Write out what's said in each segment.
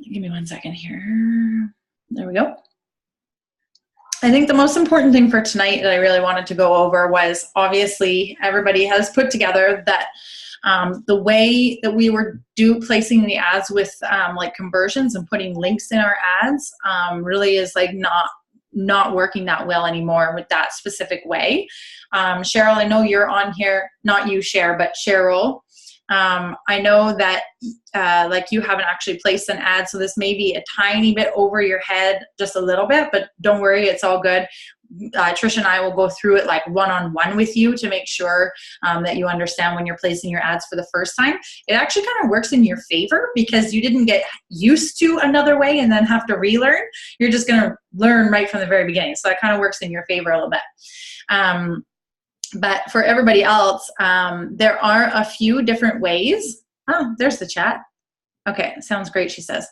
Give me 1 second here. There we go. I think the most important thing for tonight that I really wanted to go over was, obviously everybody has put together that the way that we were placing the ads with like conversions and putting links in our ads really is like not working that well anymore with that specific way. Cheryl, I know you're on here, not you, Cher, but Cheryl. I know that like you haven't actually placed an ad, so this may be a tiny bit over your head, just a little bit, but don't worry, it's all good. Trish and I will go through it like one-on-one with you to make sure that you understand when you're placing your ads for the first time. It actually kind of works in your favor because you didn't get used to another way and then have to relearn. You're just going to learn right from the very beginning. So that kind of works in your favor a little bit. But for everybody else, there are a few different ways. Oh, there's the chat. Okay, sounds great, she says.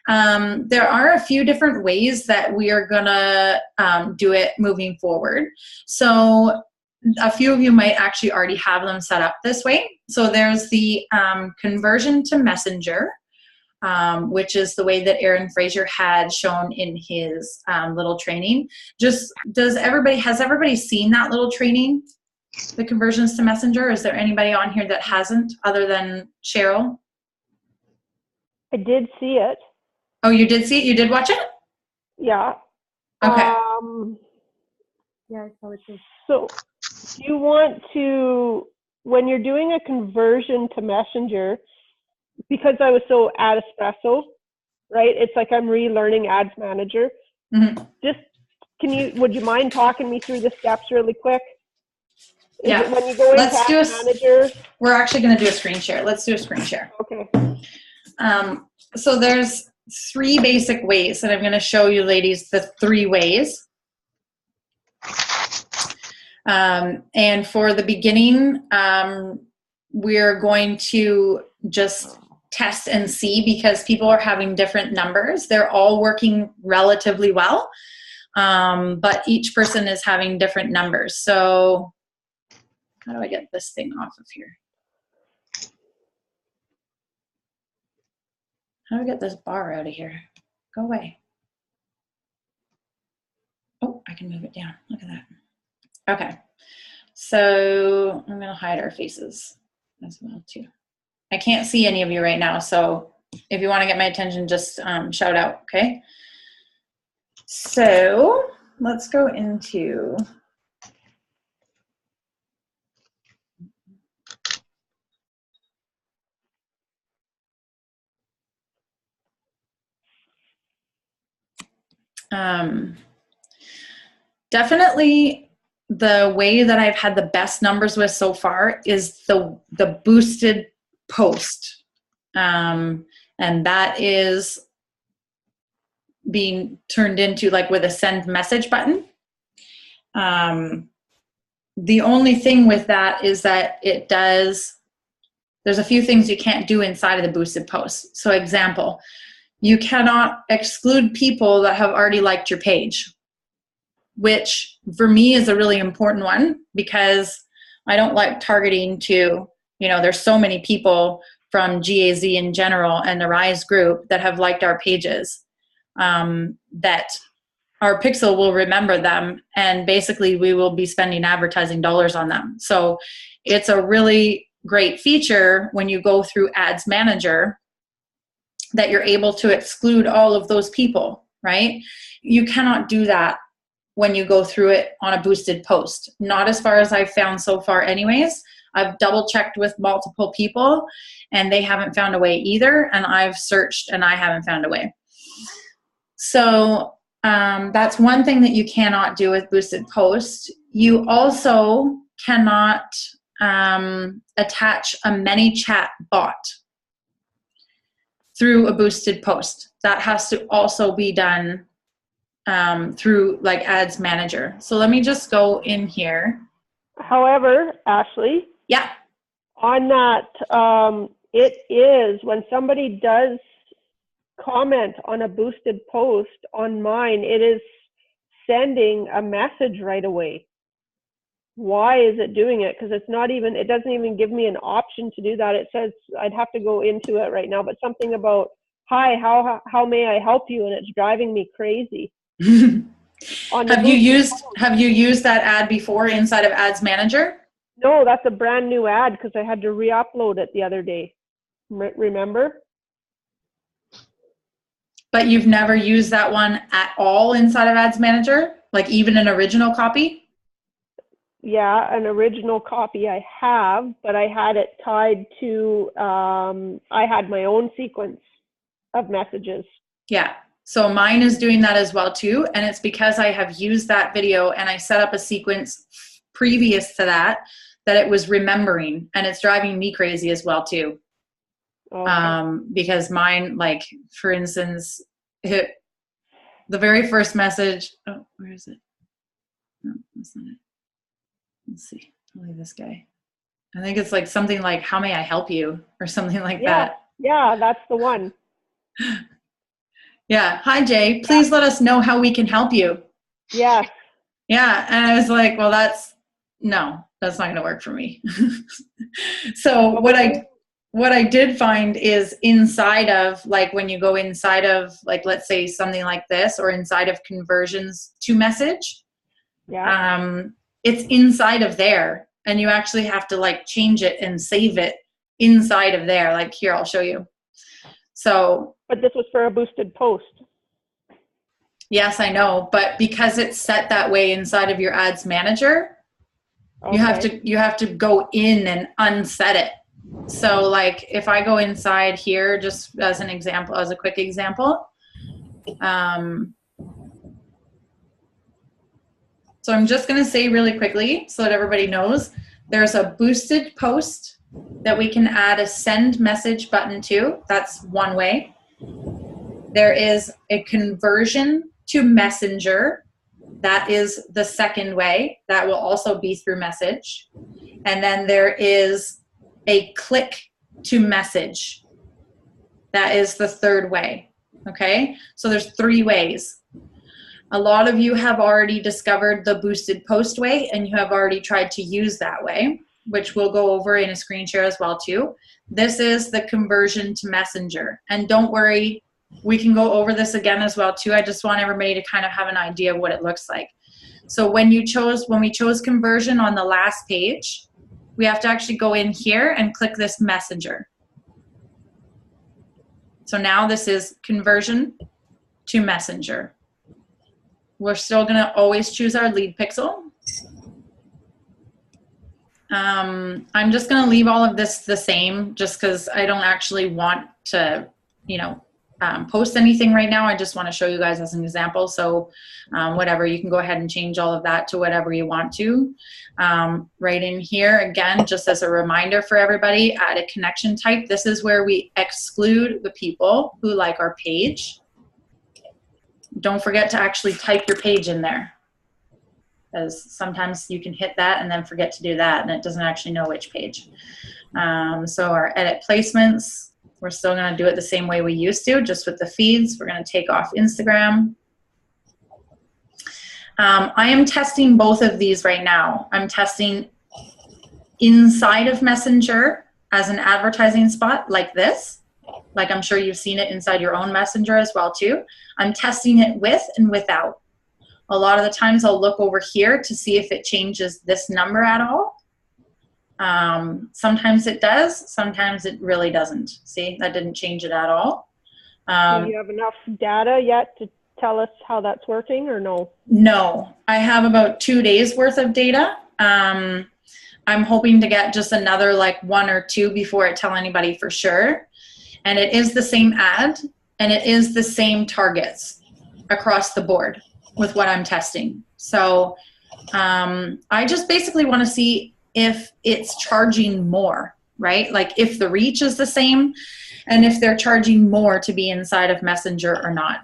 There are a few different ways that we are gonna do it moving forward. So a few of you might actually already have them set up this way. So there's the conversion to Messenger, which is the way that Aaron Fraser had shown in his little training. Has everybody seen that little training, the conversions to Messenger? Is there anybody on here that hasn't, other than Cheryl? I did see it. Oh, you did see it? You did watch it? Yeah. Okay. Yeah, I saw it too. So you want to, when you're doing a conversion to Messenger, because I was so at Espresso, right? It's like I'm relearning Ads Manager. Mm-hmm. Would you mind talking me through the steps really quick? Yeah. When you go into Ads Manager. We're actually going to do a screen share. Let's do a screen share. Okay. So there's 3 basic ways, and I'm going to show you, ladies, the 3 ways. And for the beginning, we're going to just test and see, because people are having different numbers. They're all working relatively well, but each person is having different numbers. So how do I get this thing off of here? How do I get this bar out of here? Go away. Oh, I can move it down. Look at that. Okay. So I'm going to hide our faces as well too. I can't see any of you right now, so if you want to get my attention, just shout out, okay? So let's go into definitely the way that I've had the best numbers with so far is the boosted post. And that is being turned into like with a send message button. The only thing with that is that there's a few things you can't do inside of the boosted post. So example, you cannot exclude people that have already liked your page, which for me is a really important one, because I don't like targeting to, there's so many people from GAZ in general and the Rise group that have liked our pages, that our pixel will remember them, and basically we will be spending advertising dollars on them. So it's a really great feature when you go through Ads Manager that you're able to exclude all of those people, right? You cannot do that when you go through it on a boosted post. Not as far as I've found so far anyways. I've double checked with multiple people and they haven't found a way either, and I've searched and I haven't found a way. So that's one thing that you cannot do with boosted posts. You also cannot attach a ManyChat bot through a boosted post. That has to also be done through like Ads Manager. So let me just go in here. However, Ashley, yeah, on that, it is when somebody does comment on a boosted post on mine, it is sending a message right away. Why is it doing it? Because it doesn't even give me an option to do that. It says, I'd have to go into it right now, but something about hi, how may I help you? And it's driving me crazy. Have you used that ad before inside of Ads Manager? No, that's a brand new ad because I had to re-upload it the other day. Remember? But you've never used that one at all inside of Ads Manager? Like even an original copy? Yeah, an original copy I have, but I had it tied to, I had my own sequence of messages. Yeah. So mine is doing that as well too. And it's because I have used that video and I set up a sequence previous to that it was remembering, and it's driving me crazy as well too. Okay. Because mine, like for instance, the very first message, oh, where is it? No, that's not it. Let's see. I'll leave this guy. I think it's like something like, how may I help you? Or something like that. Yeah, that's the one. Yeah. Hi, Jay. Please let us know how we can help you. Yeah. Yeah. And I was like, well, that's not going to work for me. So what I did find is inside of, like, when you go inside of, like, let's say something like this, or inside of conversions to message, it's inside of there, and you actually have to like change it and save it inside of there. Like here, I'll show you. So, but this was for a boosted post. Yes, I know, but because it's set that way inside of your Ads Manager, okay, you have to go in and unset it. So like if I go inside here, just as an example, as a quick example, so I'm just going to say really quickly so that everybody knows, there's a boosted post that we can add a send message button to. That's one way. There is a conversion to Messenger. That is the second way. That will also be through message. And then there is a click to message. That is the third way. Okay? So there's 3 ways. A lot of you have already discovered the boosted post way, and you have already tried to use that way, which we'll go over in a screen share as well too. This is the conversion to Messenger. And don't worry, we can go over this again as well too. I just want everybody to kind of have an idea of what it looks like. So when we chose conversion on the last page, we have to actually go in here and click this Messenger. So now this is conversion to Messenger. We're still going to always choose our lead pixel. I'm just going to leave all of this the same just because I don't actually want to, post anything right now. I just want to show you guys as an example. So whatever, you can go ahead and change all of that to whatever you want to. Right in here, again, just as a reminder for everybody, add a connection type. This is where we exclude the people who like our page. Don't forget to actually type your page in there, because sometimes you can hit that and then forget to do that, and it doesn't actually know which page. So our edit placements, we're still going to do it the same way we used to, just with the feeds. We're going to take off Instagram. I am testing both of these right now. I'm testing inside of Messenger as an advertising spot like this. Like I'm sure you've seen it inside your own Messenger as well too. I'm testing it with and without. A lot of the times I'll look over here to see if it changes this number at all. Sometimes it does, sometimes it really doesn't. See, that didn't change it at all. Do you have enough data yet to tell us how that's working, or no? No, I have about 2 days worth of data. I'm hoping to get just another like 1 or 2 before I tell anybody for sure. And it is the same ad, and it is the same targets across the board with what I'm testing. So I just basically want to see if it's charging more, right? Like if the reach is the same and if they're charging more to be inside of Messenger or not.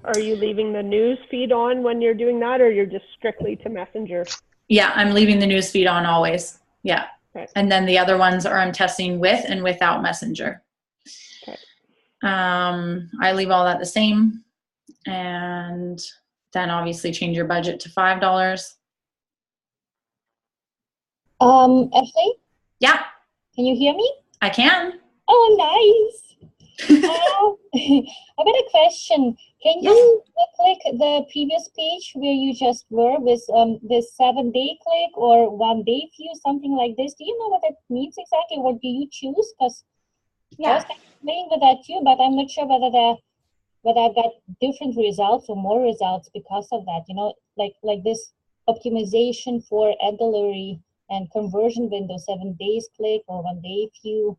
Are you leaving the news feed on when you're doing that, or you're just strictly to Messenger? Yeah, I'm leaving the news feed on always. Yeah. Okay. And then the other ones are I'm testing with and without Messenger. Okay. I leave all that the same. And then obviously change your budget to $5. Ashley? Yeah. Can you hear me? I can. Oh, nice. I got a question. Can you click the previous page where you just were with this 7-day click or 1-day view, something like this? Do you know what that means exactly? What do you choose? Because I was kind of playing with that too, but I'm not sure whether I've got different results or more results because of that. You know, like this optimization for ad delivery and conversion window, 7 days click or 1-day view.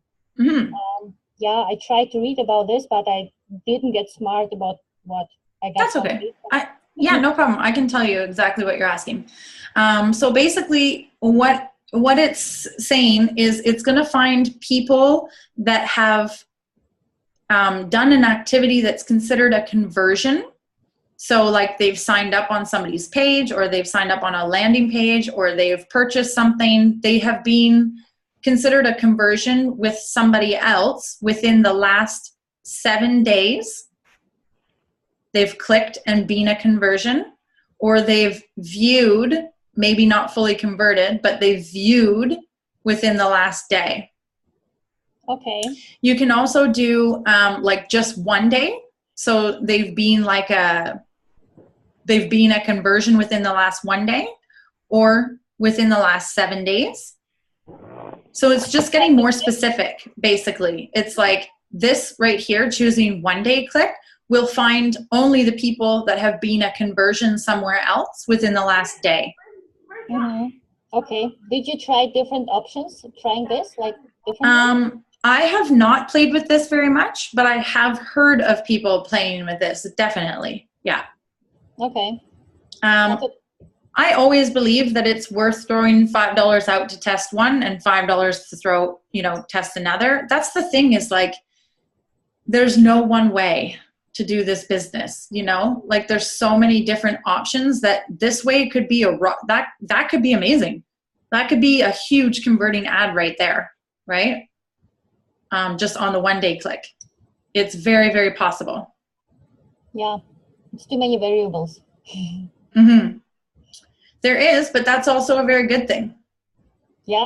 Yeah, I tried to read about this, but I didn't get smart about what I got. That's okay. Yeah, no problem. I can tell you exactly what you're asking. So basically what it's saying is it's going to find people that have done an activity that's considered a conversion. So like they've signed up on somebody's page, or they've signed up on a landing page, or they've purchased something. They have been considered a conversion with somebody else within the last 7 days. They've clicked and been a conversion, or they've viewed, maybe not fully converted, but they've viewed within the last day. Okay. You can also do like just 1 day. So they've been a conversion within the last 1 day, or within the last 7 days. So it's just getting more specific, basically. It's like this right here, choosing 1-day click, will find only the people that have been a conversion somewhere else within the last day. Okay. Did you try different options trying this? Like different? I have not played with this very much, but I have heard of people playing with this, definitely. Yeah. Okay. I always believe that it's worth throwing $5 out to test one and $5 to throw, test another. That's the thing, is like, there's no one way to do this business, like there's so many different options that this way could be that could be amazing. That could be a huge converting ad right there, right? Just on the 1-day click. It's very, very possible. Yeah, it's too many variables. There is, but that's also a very good thing. Yeah,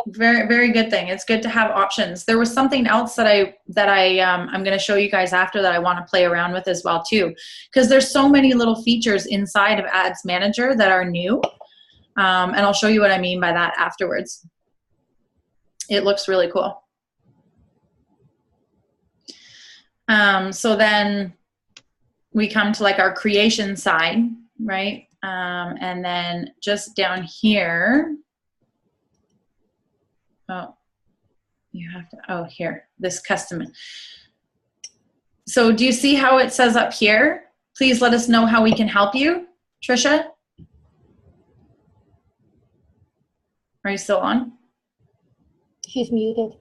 very, very good thing. It's good to have options. There was something else that I'm going to show you guys after that I want to play around with as well too, because there's so many little features inside of Ads Manager that are new, and I'll show you what I mean by that afterwards. It looks really cool. So then we come to like our creation side, right? And then just down here, here, this custom. So do you see how it says up here, please let us know how we can help you, Trisha? Are you still on? She's muted.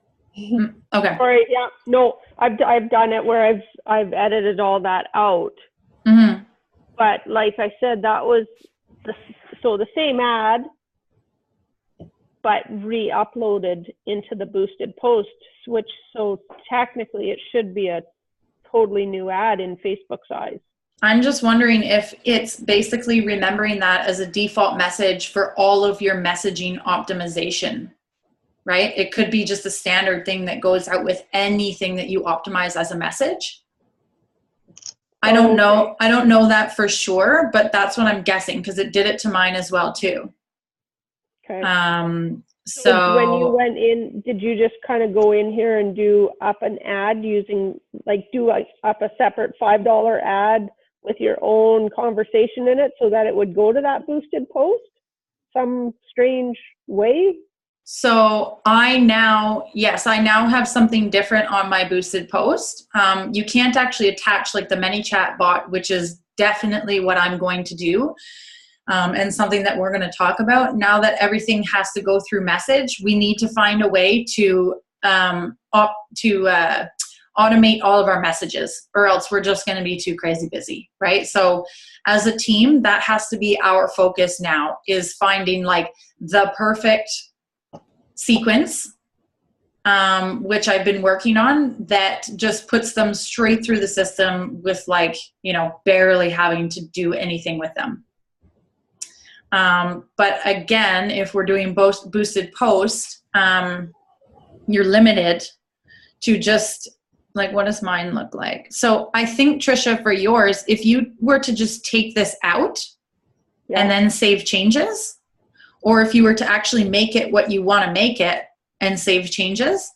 Okay. Sorry, yeah, no, I've done it where I've edited all that out. But like I said, that was the same ad, but re-uploaded into the boosted post switch. So technically it should be a totally new ad in Facebook's eyes. I'm just wondering if it's basically remembering that as a default message for all of your messaging optimization, right? It could be just a standard thing that goes out with anything that you optimize as a message. I don't know. I don't know that for sure, but that's what I'm guessing, because it did it to mine as well too. Okay. So when you went in, did you just kind of go in here and do up an ad using, like, up a separate $5 ad with your own conversation in it so that it would go to that boosted post some strange way? So I now have something different on my boosted post. You can't actually attach like the ManyChat bot, which is definitely what I'm going to do. And something that we're going to talk about. Now that everything has to go through message, we need to find a way to automate all of our messages, or else we're just going to be too crazy busy, right? So as a team, that has to be our focus now, is finding like the perfect sequence, which I've been working on, that just puts them straight through the system with like, barely having to do anything with them. But again, if we're doing both boosted post, you're limited to just like, what does mine look like? So I think, Trisha, for yours, if you were to just take this out and then save changes, or if you were to actually make it what you want to make it and save changes,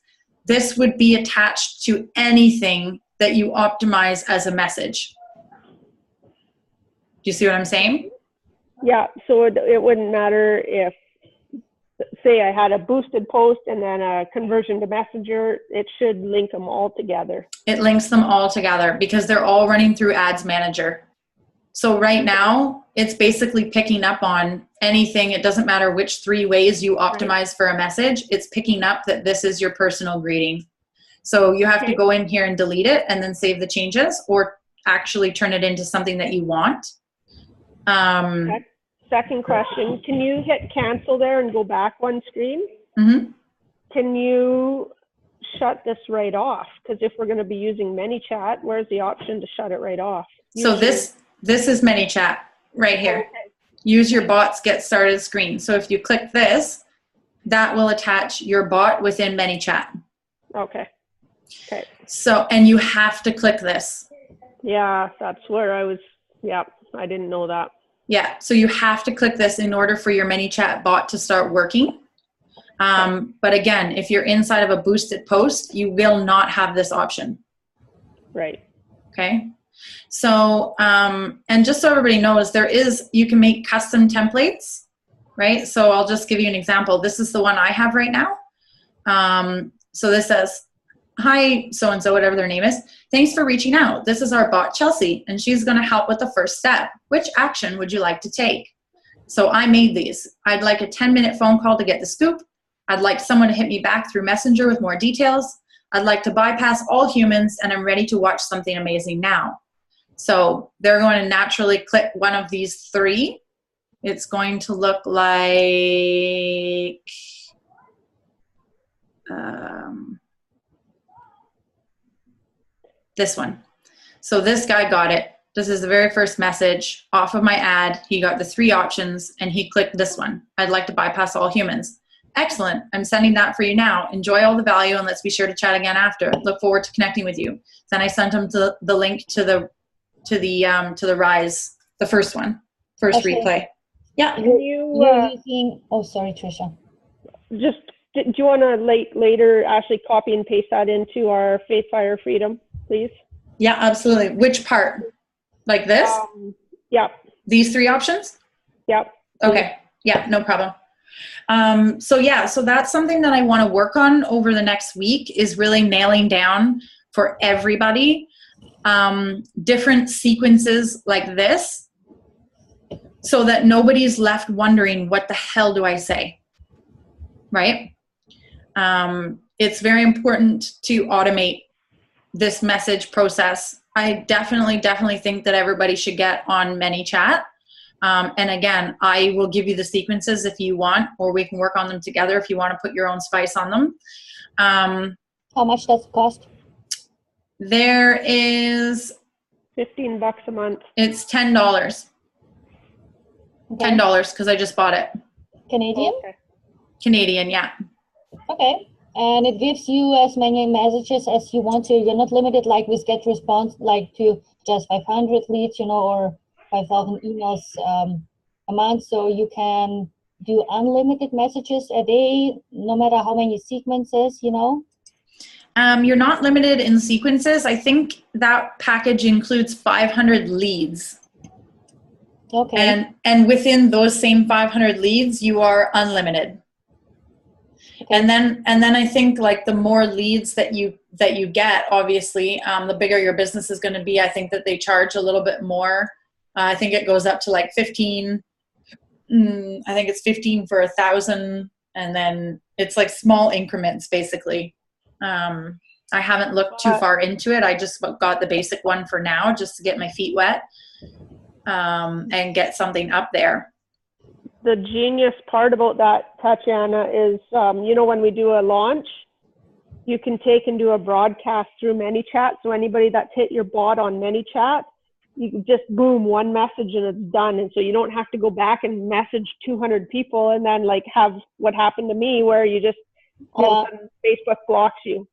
this would be attached to anything that you optimize as a message. Do you see what I'm saying? Yeah, so it wouldn't matter if, say I had a boosted post and then a conversion to Messenger, it should link them all together. It links them all together because they're all running through Ads Manager. So right now, it's basically picking up on anything. It doesn't matter which 3 ways you optimize for a message. It's picking up that this is your personal greeting. So you have to go in here and delete it and then save the changes, or actually turn it into something that you want. Second question, can you hit cancel there and go back one screen? Mm-hmm. Can you shut this right off? Because if we're going to be using ManyChat, where's the option to shut it right off? So this is ManyChat right here. Okay. Use your bots get started screen. So if you click this, that will attach your bot within ManyChat. Okay. Okay. So, and you have to click this. Yeah, that's where I was. Yeah, I didn't know that. Yeah, so you have to click this in order for your ManyChat bot to start working. But again, if you're inside of a boosted post, you will not have this option. Right. Okay. So, and just so everybody knows, you can make custom templates, right? So I'll just give you an example. This is the one I have right now. So this says, hi, so-and-so, whatever their name is. Thanks for reaching out. This is our bot, Chelsea, and she's going to help with the first step. Which action would you like to take? So I made these. I'd like a 10-minute phone call to get the scoop. I'd like someone to hit me back through Messenger with more details. I'd like to bypass all humans, and I'm ready to watch something amazing now. So they're going to naturally click one of these 3. It's going to look like this one. So this guy got it. This is the very first message off of my ad. He got the 3 options and he clicked this one. I'd like to bypass all humans. Excellent. I'm sending that for you now. Enjoy all the value and let's be sure to chat again after. Look forward to connecting with you. Then I sent him to the link to the Rise, the first one, first replay. Yeah. You're using, oh, sorry, Trisha. Just, do you want to later actually copy and paste that into our Faith, Fire, Freedom, please? Yeah, absolutely. Which part? Like this? Yep. These 3 options? Yep. Okay. Yeah, no problem. So that's something that I want to work on over the next week, is really nailing down for everybody different sequences like this, so that nobody's left wondering, what the hell do I say? Right? It's very important to automate this message process. I definitely think that everybody should get on ManyChat. And again, I will give you the sequences if you want, or we can work on them together if you want to put your own spice on them. How much does it cost? There is $15 a month. It's $10. Okay. $10 because I just bought it. Canadian? Okay. Canadian, yeah. Okay. And it gives you as many messages as you want to. You're not limited like with GetResponse, like to just 500 leads, or 5,000 emails a month. So you can do unlimited messages a day, no matter how many sequences, You're not limited in sequences. I think that package includes 500 leads. Okay. And within those same 500 leads, you are unlimited. Okay. And then I think like the more leads that you get, obviously, the bigger your business is going to be. I think that they charge a little bit more. I think it goes up to like 15. I think it's 15 for 1,000, and then it's like small increments basically. I haven't looked too far into it. I just got the basic one for now, just to get my feet wet and get something up there. The genius part about that, Tatiana, is, when we do a launch, you can take and do a broadcast through ManyChat. So anybody that's hit your bot on ManyChat, you can just boom, one message and it's done. And so you don't have to go back and message 200 people and then like have what happened to me where you just, Facebook blocks you.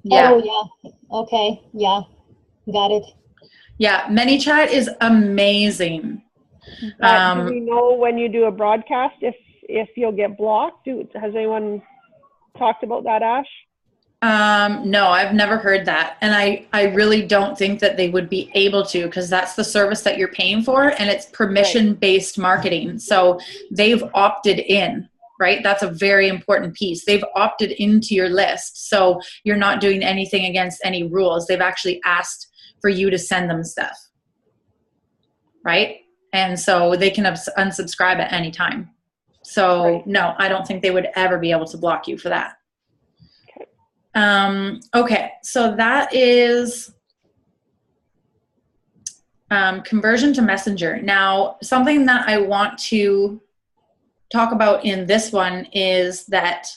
Yeah. Oh, yeah. Okay. Yeah. Got it. Yeah. ManyChat is amazing. But do we know when you do a broadcast if you'll get blocked? Has anyone talked about that, Ash? No, I've never heard that. And I really don't think that they would be able to, because that's the service that you're paying for, and it's permission-based marketing. So they've opted in, right? That's a very important piece. They've opted into your list. So you're not doing anything against any rules. They've actually asked for you to send them stuff, right? And so they can unsubscribe at any time. So no, I don't think they would ever be able to block you for that. Okay, so that is conversion to Messenger. Now, something that I want to talk about in this one is that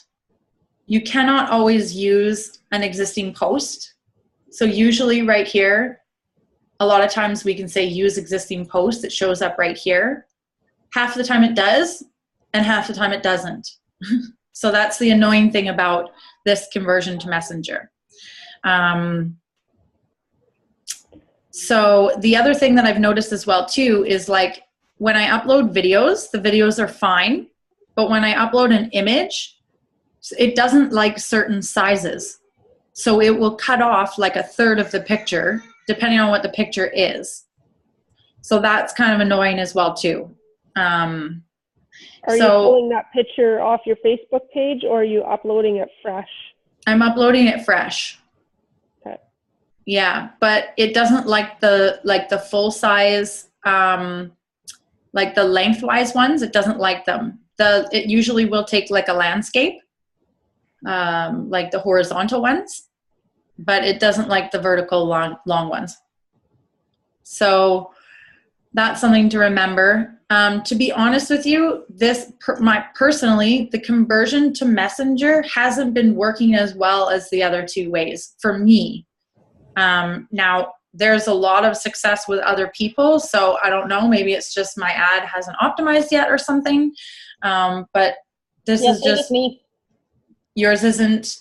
you cannot always use an existing post. So usually right here, a lot of times we can say use existing post. It shows up right here. Half the time it does, and half the time it doesn't. So that's the annoying thing about this conversion to Messenger. So the other thing that I've noticed as well too is, like, when I upload videos, the videos are fine, but when I upload an image, it doesn't like certain sizes. So it will cut off like a third of the picture, depending on what the picture is. So that's kind of annoying as well too. Are you pulling that picture off your Facebook page, or are you uploading it fresh? I'm uploading it fresh. Okay. Yeah, but it doesn't like the full size, like the lengthwise ones. It doesn't like them. It usually will take like a landscape, like the horizontal ones, but it doesn't like the vertical long ones. So that's something to remember. To be honest with you, personally, the conversion to Messenger hasn't been working as well as the other two ways for me. Now, there's a lot of success with other people, so I don't know, maybe it's just my ad hasn't optimized yet or something. But this is just me. Yours isn't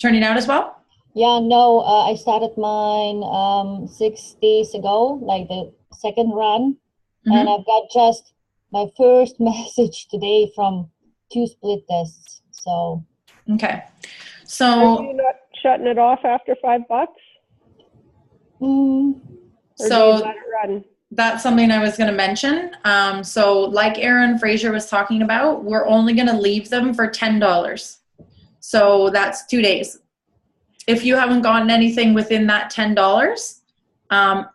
turning out as well? Yeah, no, I started mine 6 days ago, like the second run. And I've got just my first message today from 2 split tests. So okay, so are you not shutting it off after $5? Or so do you let it run? That's something I was going to mention. So like Aaron Fraser was talking about, we're only going to leave them for $10. So that's 2 days. If you haven't gotten anything within that $10,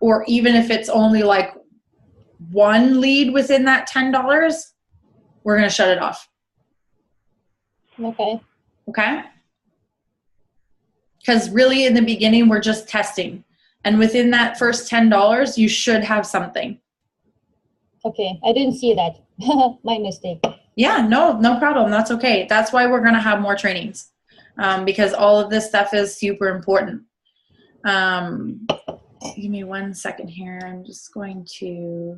or even if it's only like one lead within that $10, we're going to shut it off. Okay. Okay? Because really in the beginning, we're just testing. And within that first $10, you should have something. Okay, I didn't see that. My mistake. Yeah, no problem. That's okay. That's why we're going to have more trainings, because all of this stuff is super important. Give me 1 second here. I'm just going to...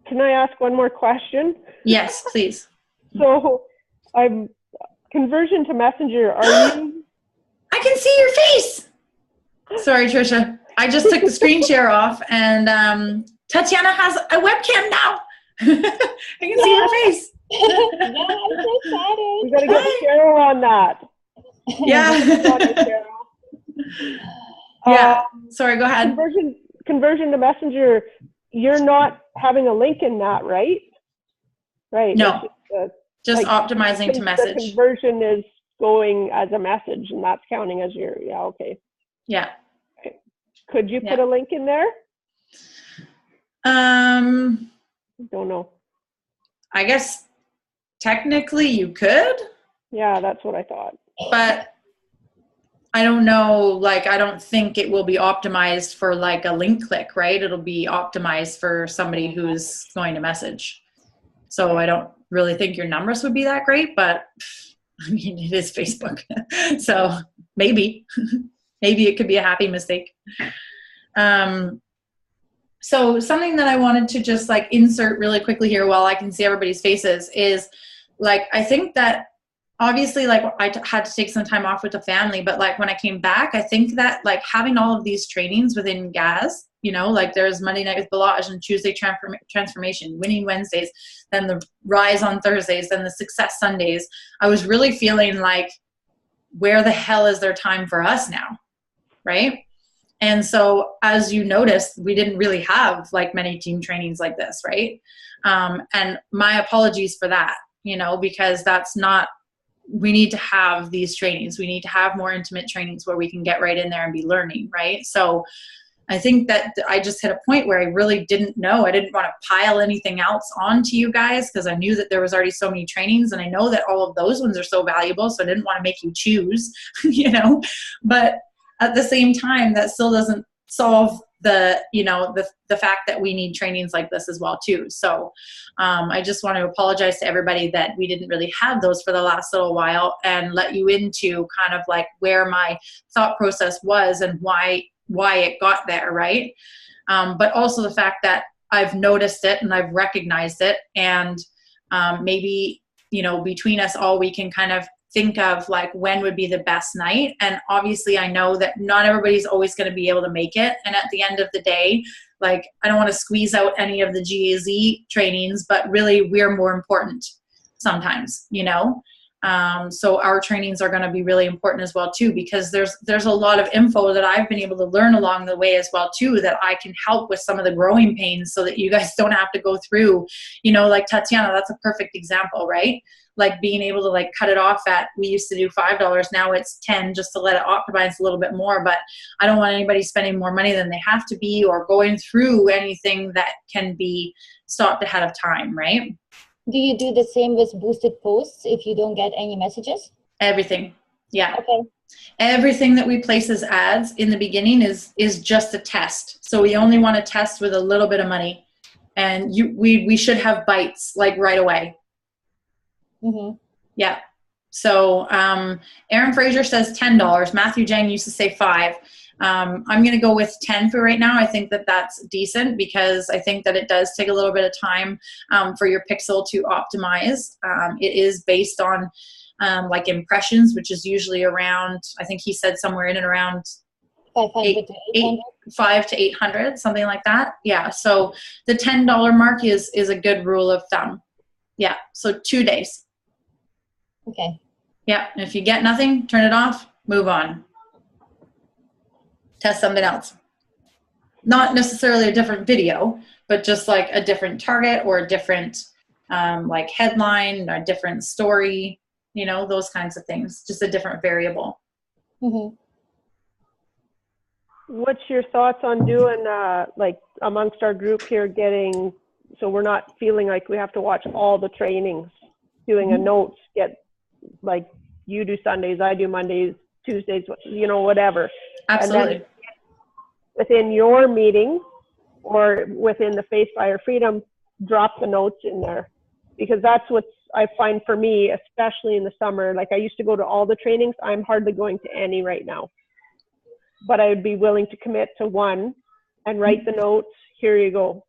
Can I ask one more question? Yes, please. So, conversion to Messenger, are you... I can see your face! Sorry, Trisha. I just took the screen share off, and Tatiana has a webcam now. I can see her face. Yeah, I'm so excited. We got to get Cheryl on that. Yeah. Yeah. Sorry, go ahead. Conversion to Messenger, you're not having a link in that, right? Right. No. Just like, optimizing to message. The conversion is going as a message, and that's counting as your, okay. Yeah. Okay. Could you put a link in there? Don't know. I guess technically you could. Yeah, that's what I thought. But I don't know, like, I don't think it will be optimized for like a link click, right? It'll be optimized for somebody who's going to message. So I don't really think your numbers would be that great, but I mean, it is Facebook. So maybe it could be a happy mistake. So something that I wanted to just like insert really quickly here while I can see everybody's faces is, like, I think that obviously, like had to take some time off with the family, but like when I came back, I think that like having all of these trainings within GAS, you know, like there's Monday Night with Balazs and Tuesday Transformation, Winning Wednesdays, then the Rise on Thursdays, then the Success Sundays. I was really feeling like, where the hell is there time for us now, right? And so as you noticed, we didn't really have like many team trainings like this, right? And my apologies for that, you know, because that's not, we need to have these trainings. We need to have more intimate trainings where we can get right in there and be learning, right? So I think that I just hit a point where I really didn't know. I didn't want to pile anything else onto you guys because I knew that there was already so many trainings, and I know that all of those ones are so valuable, so I didn't want to make you choose, you know, but at the same time, that still doesn't solve the, you know, the fact that we need trainings like this as well too. So I just want to apologize to everybody that we didn't really have those for the last little while, and let you into kind of like where my thought process was and why it got there, right? But also the fact that I've noticed it and I've recognized it, and maybe, you know, between us all, we can kind of think of like when would be the best night. And obviously I know that not everybody's always going to be able to make it, and at the end of the day, like I don't want to squeeze out any of the GAZ trainings, but really we're more important sometimes, you know. So our trainings are going to be really important as well too, because there's a lot of info that I've been able to learn along the way as well too, that I can help with some of the growing pains so that you guys don't have to go through, you know, like Tatiana, that's a perfect example, right? Like being able to like cut it off at, we used to do $5, now it's 10, just to let it optimize a little bit more. But I don't want anybody spending more money than they have to be, or going through anything that can be stopped ahead of time, right? Do you do the same with boosted posts if you don't get any messages? Everything. Yeah. Okay. Everything that we place as ads in the beginning is just a test. So we only want to test with a little bit of money, and we should have bites like right away. Mm-hmm. Yeah. So Aaron Fraser says $10. Matthew Jang used to say $5. I'm going to go with 10 for right now. I think that that's decent, because I think that it does take a little bit of time for your pixel to optimize. It is based on like impressions, which is usually around, I think he said somewhere in and around 500 to 800. 5 to 800, something like that. Yeah. So the $10 mark is a good rule of thumb. Yeah. So 2 days. Okay. Yeah. And if you get nothing, turn it off, move on. Test something else. Not necessarily a different video, but just like a different target or a different like headline or a different story, you know, those kinds of things. Just a different variable. Mm-hmm. What's your thoughts on doing like amongst our group here, getting, so we're not feeling like we have to watch all the trainings, doing a notes, get like you do Sundays, I do Mondays, Tuesdays, you know, whatever. Absolutely. And then within your meeting or within the Face Fire Freedom, drop the notes in there, because that's what I find for me, especially in the summer. Like I used to go to all the trainings. I'm hardly going to any right now, but I would be willing to commit to one and write the notes. Here you go.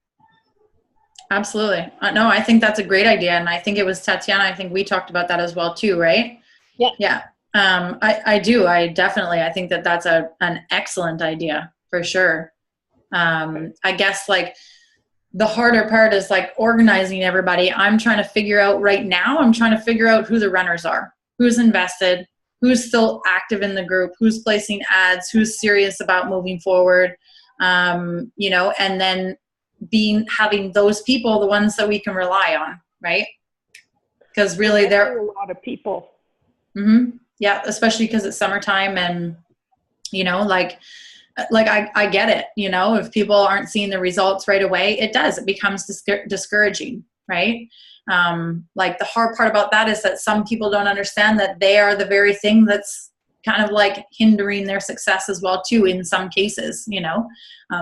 Absolutely. No, I think that's a great idea. And I think it was Tatiana, I think we talked about that as well too, right? Yeah. Yeah. I do. I think that that's an excellent idea for sure. I guess like the harder part is like organizing everybody. I'm trying to figure out right now, I'm trying to figure out who the runners are, who's invested, who's still active in the group, who's placing ads, who's serious about moving forward, you know, and then having those people, the ones that we can rely on, right? Because really they're a lot of people. Mm-hmm. Yeah, especially because it's summertime, and you know, like I get it. You know, if people aren't seeing the results right away, it becomes discouraging, right? Like the hard part about that is that some people don't understand that they are the very thing that's kind of like hindering their success as well too in some cases, you know.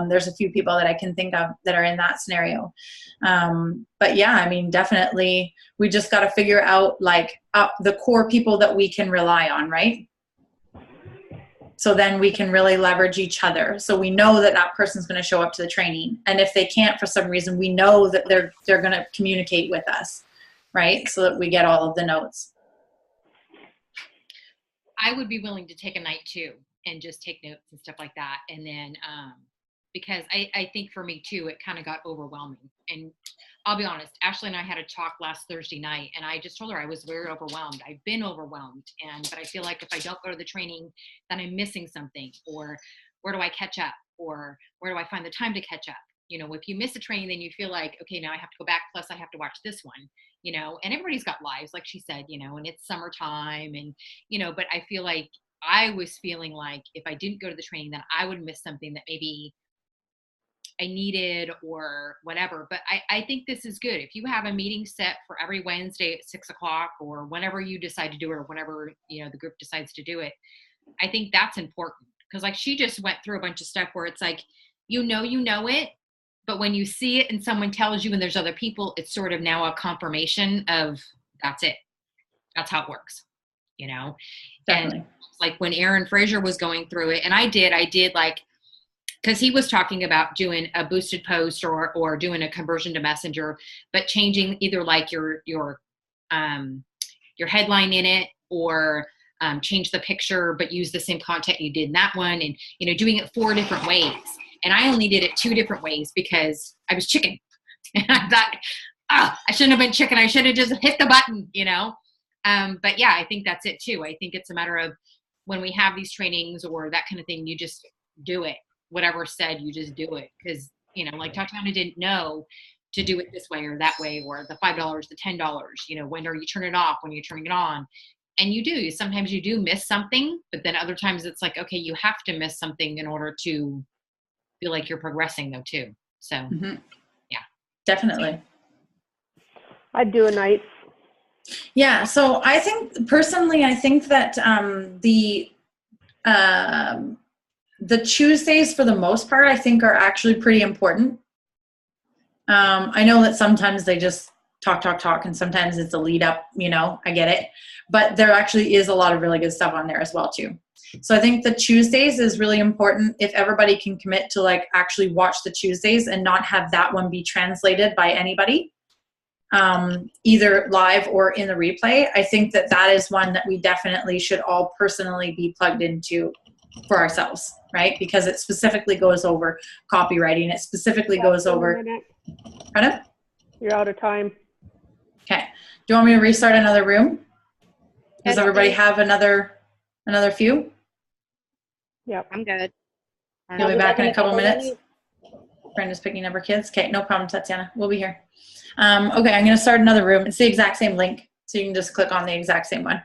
There's a few people that I can think of that are in that scenario. But yeah, I mean, definitely we just got to figure out like the core people that we can rely on, right? So then we can really leverage each other. So we know that that person's going to show up to the training. And if they can't for some reason, we know that they're going to communicate with us, right? So that we get all of the notes. I would be willing to take a night too and just take notes and stuff like that. And then, because I think for me too, it kind of got overwhelming. And I'll be honest, Ashley and I had a talk last Thursday night, and I just told her I was very overwhelmed. I've been overwhelmed, but I feel like if I don't go to the training, then I'm missing something, or where do I catch up, or where do I find the time to catch up? You know, if you miss a training, then you feel like, okay, now I have to go back, plus I have to watch this one, you know, and everybody's got lives, like she said, you know, and it's summertime, and, you know, but I feel like I was feeling like if I didn't go to the training, then I would miss something that maybe I needed or whatever. But I think this is good. If you have a meeting set for every Wednesday at 6 o'clock, or whenever you decide to do it, or whenever, you know, the group decides to do it, I think that's important. Because like she just went through a bunch of stuff where it's like, you know it, but when you see it and someone tells you and there's other people, it's sort of now a confirmation of that's it. That's how it works, you know? Definitely. And like when Aaron Fraser was going through it, and I did like, because he was talking about doing a boosted post or doing a conversion to Messenger, but changing either like your headline in it, or change the picture, but use the same content you did in that one, and, you know, doing it 4 different ways. And I only did it 2 different ways because I was chicken. And I thought, I shouldn't have been chicken. I should have just hit the button, you know? But yeah, I think that's it too. I think it's a matter of when we have these trainings or that kind of thing, you just do it. Whatever said, you just do it. Because, you know, like Tatiana didn't know to do it this way or that way, or the $5, the $10, you know, when are you turning it off, when you're turning it on? And you do. Sometimes you do miss something, but then other times it's like, okay, you have to miss something in order to feel like you're progressing though too. So yeah. Definitely. I'd do a night. Yeah. So I think personally, I think that the Tuesdays for the most part, I think are actually pretty important. I know that sometimes they just talk, and sometimes it's a lead up, you know, I get it, but there actually is a lot of really good stuff on there as well too. So I think the Tuesdays is really important. If everybody can commit to like actually watch the Tuesdays and not have that one be translated by anybody, either live or in the replay, I think that that is one that we definitely should all personally be plugged into for ourselves, right? Because it specifically goes over copywriting. It specifically goes over. Pardon? You're out of time. Okay. Do you want me to restart another room? Does everybody have another few? Yep. I'm good. You'll be back in a couple minutes. Brenda's picking up her kids. Okay, no problem, Tatiana. We'll be here. Okay, I'm going to start another room. It's the exact same link, so you can just click on the exact same one.